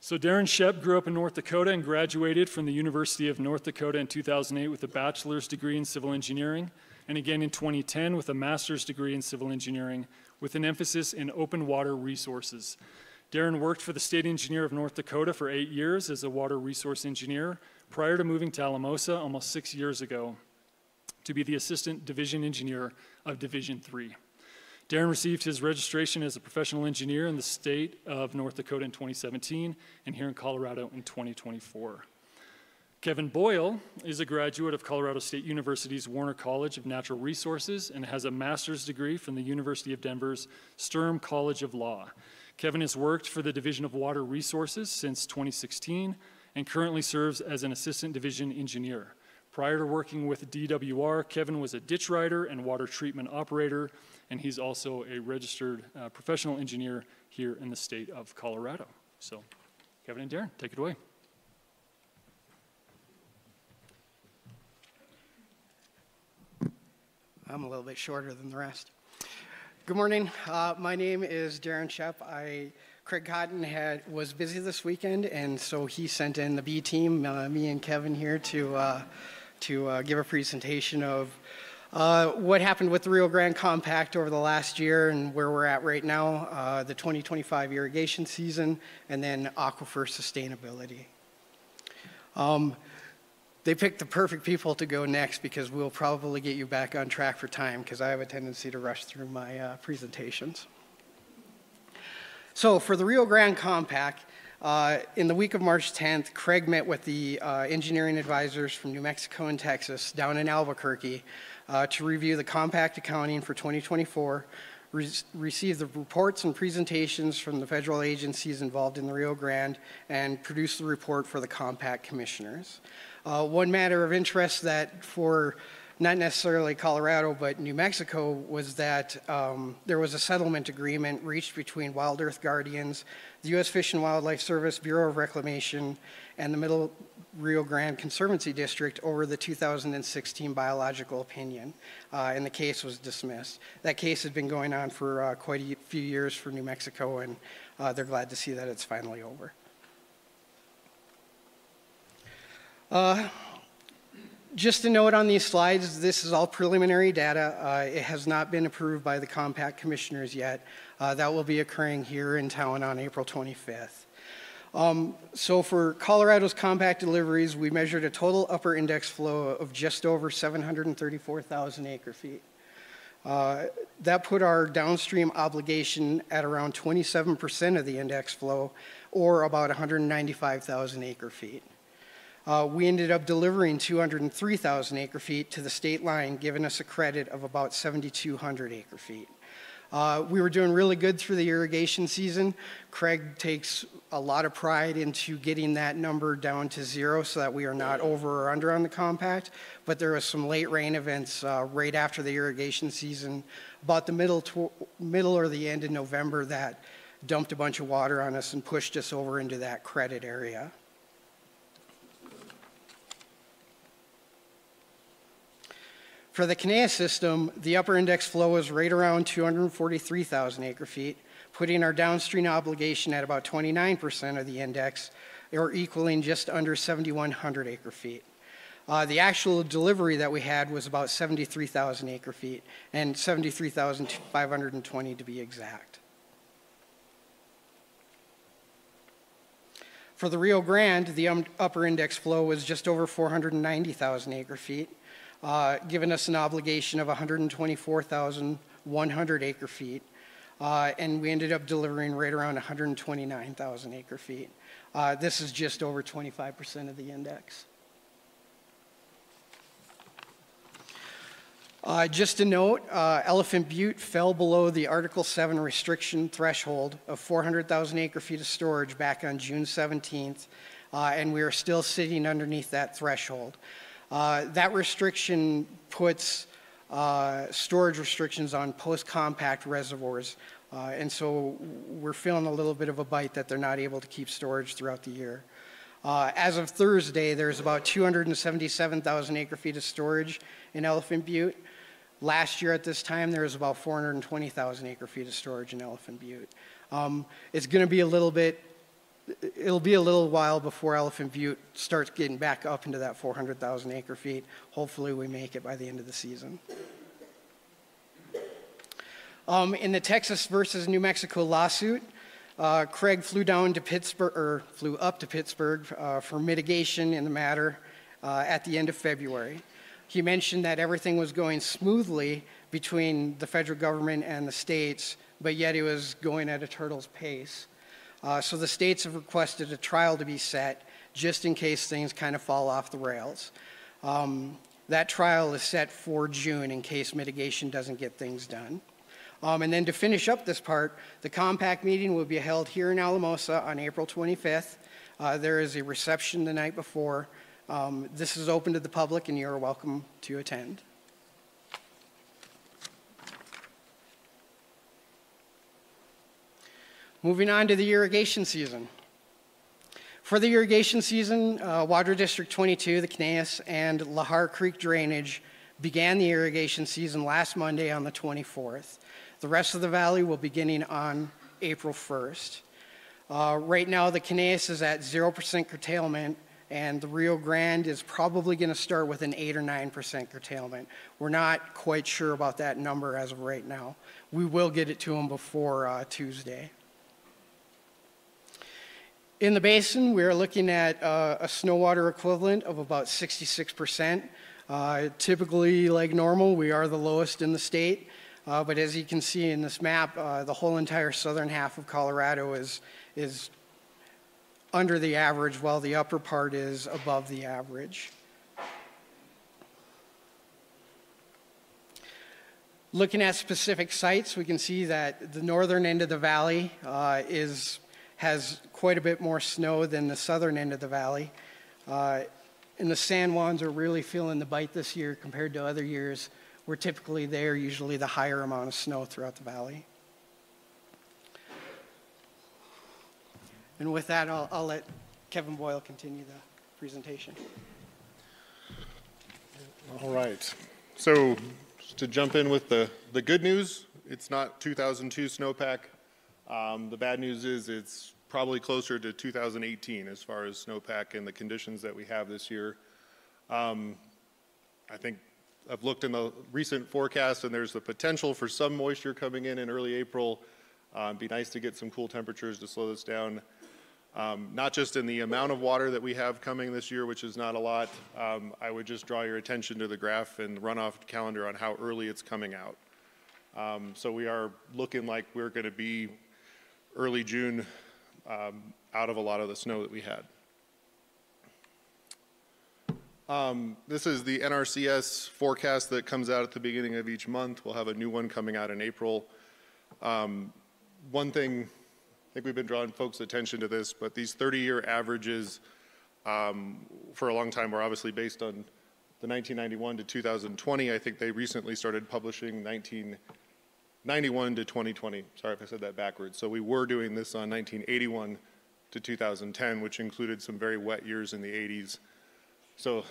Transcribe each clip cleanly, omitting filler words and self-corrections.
So Darin Schepp grew up in North Dakota and graduated from the University of North Dakota in 2008 with a bachelor's degree in civil engineering, and again in 2010 with a master's degree in civil engineering with an emphasis in open water resources. Darin worked for the State Engineer of North Dakota for 8 years as a water resource engineer prior to moving to Alamosa almost 6 years ago to be the Assistant Division Engineer of Division 3. Darin received his registration as a professional engineer in the state of North Dakota in 2017 and here in Colorado in 2024. Kevin Boyle is a graduate of Colorado State University's Warner College of Natural Resources and has a master's degree from the University of Denver's Sturm College of Law. Kevin has worked for the Division of Water Resources since 2016 and currently serves as an assistant division engineer. Prior to working with DWR, Kevin was a ditch rider and water treatment operator, and he's also a registered professional engineer here in the state of Colorado. So, Kevin and Darin, take it away. I'm a little bit shorter than the rest. Good morning. My name is Darin Schepp. Craig Cotton was busy this weekend, and so he sent in the B team, me and Kevin here, to give a presentation of what happened with the Rio Grande Compact over the last year and where we're at right now, the 2025 irrigation season, and then aquifer sustainability. They picked the perfect people to go next because we'll probably get you back on track for time because I have a tendency to rush through my presentations. So for the Rio Grande Compact, in the week of March 10th, Craig met with the engineering advisors from New Mexico and Texas down in Albuquerque to review the compact accounting for 2024, receive the reports and presentations from the federal agencies involved in the Rio Grande, and produce the report for the compact commissioners. One matter of interest that for not necessarily Colorado, but New Mexico, was that there was a settlement agreement reached between Wild Earth Guardians, the U.S. Fish and Wildlife Service, Bureau of Reclamation, and the Middle Rio Grande Conservancy District over the 2016 biological opinion, and the case was dismissed. That case has been going on for quite a few years for New Mexico, and they're glad to see that it's finally over. Just a note on these slides, this is all preliminary data. It has not been approved by the compact commissioners yet. That will be occurring here in town on April 25th. So for Colorado's compact deliveries, we measured a total upper index flow of just over 734,000 acre feet. That put our downstream obligation at around 27% of the index flow, or about 195,000 acre feet. We ended up delivering 203,000 acre feet to the state line, giving us a credit of about 7,200 acre feet. We were doing really good through the irrigation season. Craig takes a lot of pride into getting that number down to 0 so that we are not over or under on the compact, but there was some late rain events right after the irrigation season, about the middle or the end of November, that dumped a bunch of water on us and pushed us over into that credit area. For the Canea system, the upper index flow was right around 243,000 acre feet, putting our downstream obligation at about 29% of the index, or equaling just under 7,100 acre feet. The actual delivery that we had was about 73,000 acre feet, and 73,520 to be exact. For the Rio Grande, the upper index flow was just over 490,000 acre feet, giving us an obligation of 124,100 acre feet, and we ended up delivering right around 129,000 acre feet. This is just over 25% of the index. Just a note, Elephant Butte fell below the Article 7 restriction threshold of 400,000 acre feet of storage back on June 17th, and we are still sitting underneath that threshold. That restriction puts storage restrictions on post-compact reservoirs, and so we're feeling a little bit of a bite that they're not able to keep storage throughout the year. As of Thursday, there's about 277,000 acre feet of storage in Elephant Butte. Last year at this time, there was about 420,000 acre feet of storage in Elephant Butte. It's going to be a little bit it'll be a little while before Elephant Butte starts getting back up into that 400,000 acre feet. Hopefully we make it by the end of the season. In the Texas versus New Mexico lawsuit, Craig flew up to Pittsburgh for mitigation in the matter at the end of February. He mentioned that everything was going smoothly between the federal government and the states, but yet it was going at a turtle's pace. So the states have requested a trial to be set just in case things kind of fall off the rails. That trial is set for June in case mitigation doesn't get things done. And then to finish up this part, the compact meeting will be held here in Alamosa on April 25th. There is a reception the night before. This is open to the public and you're welcome to attend. Moving on to the irrigation season. For the irrigation season, Water District 22, the Knaus, and Lahar Creek Drainage began the irrigation season last Monday on the 24th. The rest of the valley will begin on April 1st. Right now, the Knaus is at 0% curtailment, and the Rio Grande is probably going to start with an 8 or 9% curtailment. We're not quite sure about that number as of right now. We will get it to them before Tuesday. In the basin, we are looking at a snow water equivalent of about 66%. Typically, like normal, we are the lowest in the state. But as you can see in this map, the whole entire southern half of Colorado is under the average, while the upper part is above the average. Looking at specific sites, we can see that the northern end of the valley has quite a bit more snow than the southern end of the valley. And the San Juans are really feeling the bite this year compared to other years, where typically they are usually the higher amount of snow throughout the valley. And with that, I'll let Kevin Boyle continue the presentation. All right. So to jump in with the good news, it's not 2002 snowpack. The bad news is it's probably closer to 2018 as far as snowpack and the conditions that we have this year. I think I've looked in the recent forecast and there's the potential for some moisture coming in early April. It'd be nice to get some cool temperatures to slow this down. Not just in the amount of water that we have coming this year, which is not a lot. I would just draw your attention to the graph and the runoff calendar on how early it's coming out. So we are looking like we're going to be early June out of a lot of the snow that we had. This is the NRCS forecast that comes out at the beginning of each month. We'll have a new one coming out in April. One thing, I think we've been drawing folks' attention to this, but these 30-year averages for a long time were obviously based on the 1991 to 2020. I think they recently started publishing 1991 to 2020. Sorry if I said that backwards. So we were doing this on 1981 to 2010, which included some very wet years in the 80s. So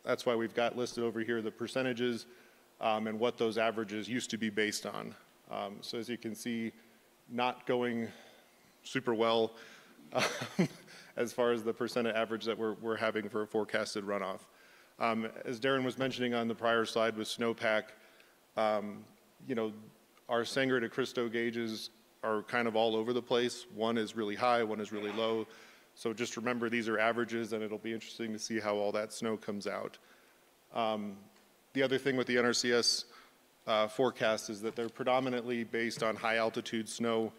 that's why we've got listed over here the percentages and what those averages used to be based on. So as you can see, not going super well as far as the percentage average that we're having for a forecasted runoff. As Darin was mentioning on the prior slide with snowpack, you know, our Sanger to Cristo gauges are kind of all over the place. One is really high, one is really low. So just remember these are averages and it'll be interesting to see how all that snow comes out. The other thing with the NRCS forecast is that they're predominantly based on high altitude snow,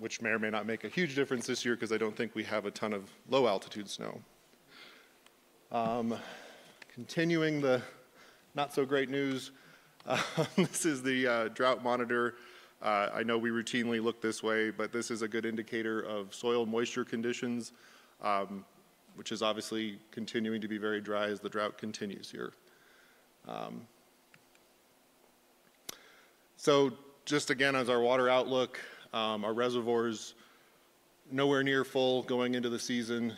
which may or may not make a huge difference this year because I don't think we have a ton of low altitude snow. Continuing the not so great news, this is the drought monitor. I know we routinely look this way, but this is a good indicator of soil moisture conditions, which is obviously continuing to be very dry as the drought continues here. So just again, as our water outlook, our reservoirs nowhere near full going into the season.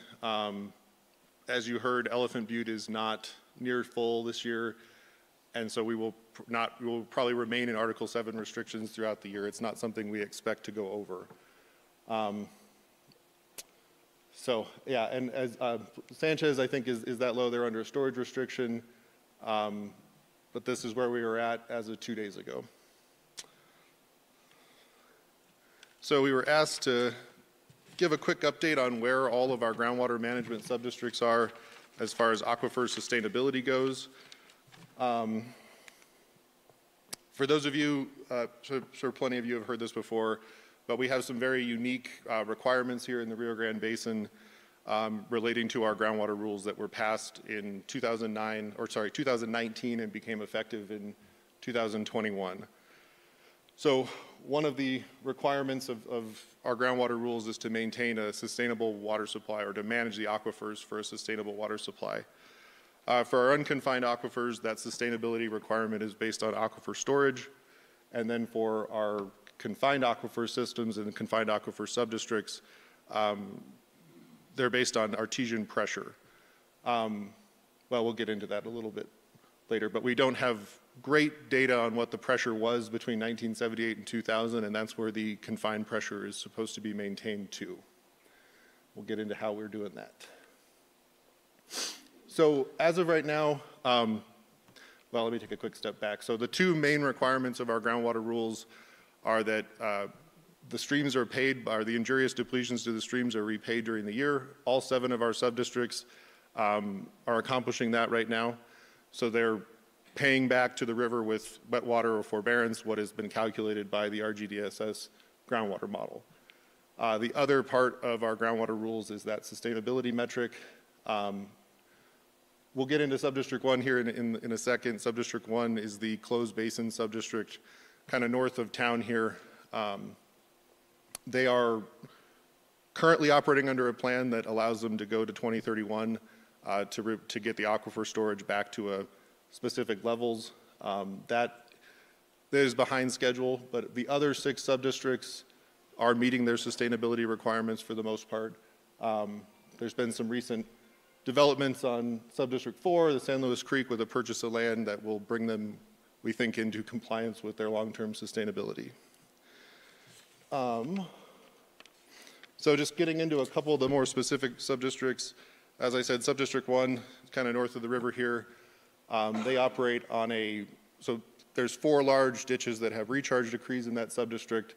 As you heard, Elephant Butte is not near full this year, and so we will probably remain in Article 7 restrictions throughout the year. It's not something we expect to go over. So yeah, and as Sanchez, I think, is that low. They're under a storage restriction, but this is where we were at as of 2 days ago. So we were asked to give a quick update on where all of our groundwater management subdistricts are as far as aquifer sustainability goes. For those of you, sure plenty of you have heard this before, but we have some very unique requirements here in the Rio Grande Basin relating to our groundwater rules that were passed in 2019 and became effective in 2021. So one of the requirements of our groundwater rules is to maintain a sustainable water supply, or to manage the aquifers for a sustainable water supply. For our unconfined aquifers, that sustainability requirement is based on aquifer storage. And then for our confined aquifer systems and confined aquifer subdistricts, they're based on artesian pressure. Well, we'll get into that a little bit later, but we don't have great data on what the pressure was between 1978 and 2000, and that's where the confined pressure is supposed to be maintained to. We'll get into how we're doing that. So as of right now, well, let me take a quick step back. So the two main requirements of our groundwater rules are that the streams are paid, or the injurious depletions to the streams are repaid during the year. All 7 of our subdistricts are accomplishing that right now. So they're paying back to the river with wet water or forbearance what has been calculated by the RGDSS groundwater model. The other part of our groundwater rules is that sustainability metric. We'll get into Subdistrict 1 here in a second. Subdistrict 1 is the closed basin subdistrict, kind of north of town here. They are currently operating under a plan that allows them to go to 2031 to get the aquifer storage back to specific levels. That is behind schedule, but the other 6 subdistricts are meeting their sustainability requirements for the most part. There's been some recent developments on Subdistrict 4, the San Luis Creek, with a purchase of land that will bring them, we think, into compliance with their long-term sustainability. So just getting into a couple of the more specific subdistricts. As I said, Subdistrict 1, kind of north of the river here. They operate on so there's 4 large ditches that have recharge decrees in that subdistrict.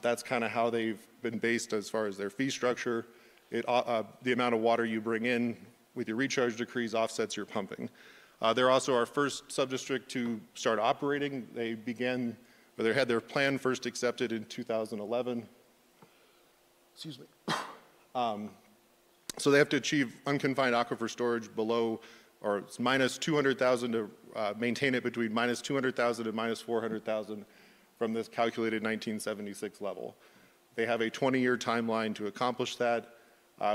That's kind of how they've been based as far as their fee structure. The amount of water you bring in with your recharge decrees offsets your pumping. They're also our first subdistrict to start operating. They had their plan first accepted in 2011. Excuse me. So they have to achieve unconfined aquifer storage below, or it's minus 200,000 to maintain it between minus 200,000 and minus 400,000 from this calculated 1976 level. They have a 20-year timeline to accomplish that,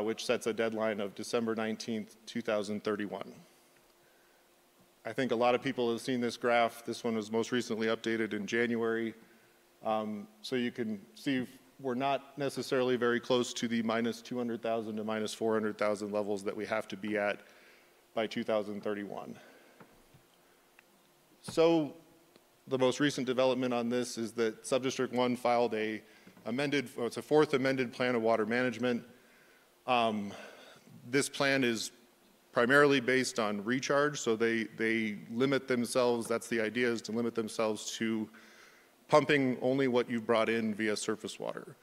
which sets a deadline of December 19th, 2031. I think a lot of people have seen this graph. This one was most recently updated in January. So you can see we're not necessarily very close to the minus 200,000 to minus 400,000 levels that we have to be at by 2031. So the most recent development on this is that Subdistrict 1 filed it's a 4th amended plan of water management. This plan is primarily based on recharge, so they limit themselves, that's the idea, is to limit themselves to pumping only what you brought in via surface water.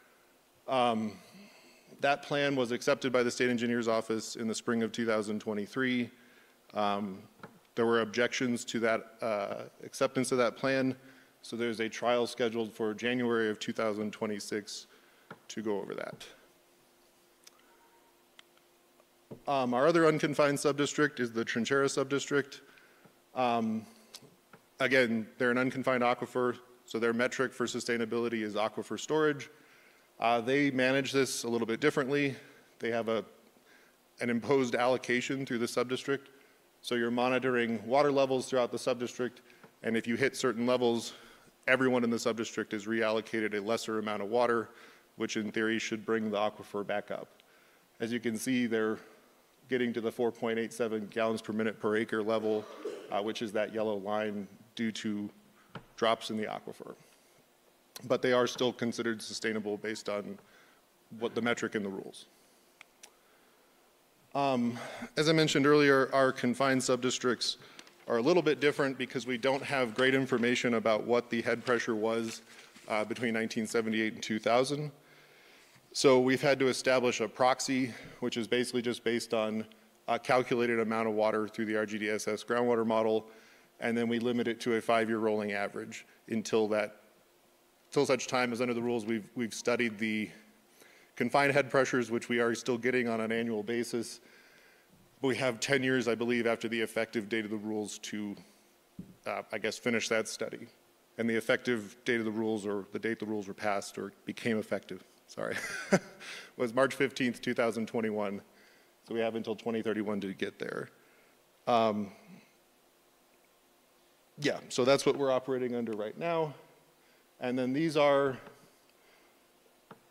That plan was accepted by the State Engineer's Office in the spring of 2023. There were objections to that acceptance of that plan, so there's a trial scheduled for January of 2026 to go over that. Our other unconfined subdistrict is the Trinchera subdistrict. Again, they're an unconfined aquifer, so their metric for sustainability is aquifer storage. They manage this a little bit differently. They have an imposed allocation through the subdistrict. So you're monitoring water levels throughout the subdistrict, and if you hit certain levels, everyone in the subdistrict is reallocated a lesser amount of water, which in theory should bring the aquifer back up. As you can see, they're getting to the 4.87 gallons per minute per acre level, which is that yellow line due to drops in the aquifer. But they are still considered sustainable based on what the metric in the rules. As I mentioned earlier, our confined subdistricts are a little bit different because we don't have great information about what the head pressure was between 1978 and 2000. So we've had to establish a proxy, which is basically just based on a calculated amount of water through the RGDSS groundwater model, and then we limit it to a 5-year rolling average until such time as under the rules we've studied the confined head pressures, which we are still getting on an annual basis. We have 10 years, I believe, after the effective date of the rules to, I guess, finish that study. And the effective date of the rules, or the date the rules were passed or became effective, sorry, was March 15th, 2021. So we have until 2031 to get there. Yeah, so that's what we're operating under right now. And then these are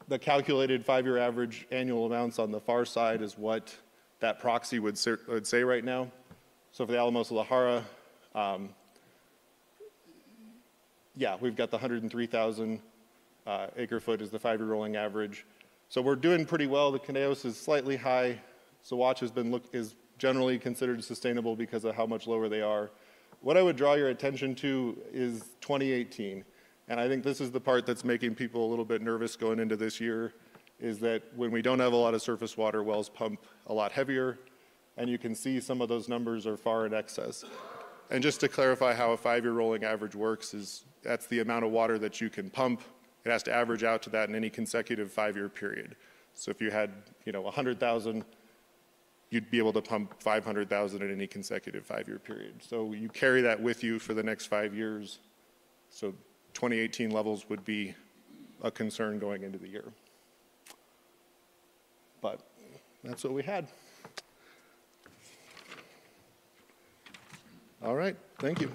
the calculated 5-year average annual amounts on the far side is what that proxy would say right now. So for the Alamosa-Lahara, yeah, we've got the 103,000 acre foot is the 5-year rolling average. So we're doing pretty well. The Conejos is slightly high. Saguache is generally considered sustainable because of how much lower they are. What I would draw your attention to is 2018. And I think this is the part that's making people a little bit nervous going into this year, is that when we don't have a lot of surface water, wells pump a lot heavier, and you can see some of those numbers are far in excess. And just to clarify how a 5-year rolling average works is that's the amount of water that you can pump. It has to average out to that in any consecutive 5-year period. So if you had, 100,000, you'd be able to pump 500,000 in any consecutive 5-year period. So you carry that with you for the next 5 years. So 2018 levels would be a concern going into the year. But that's what we had. All right, thank you.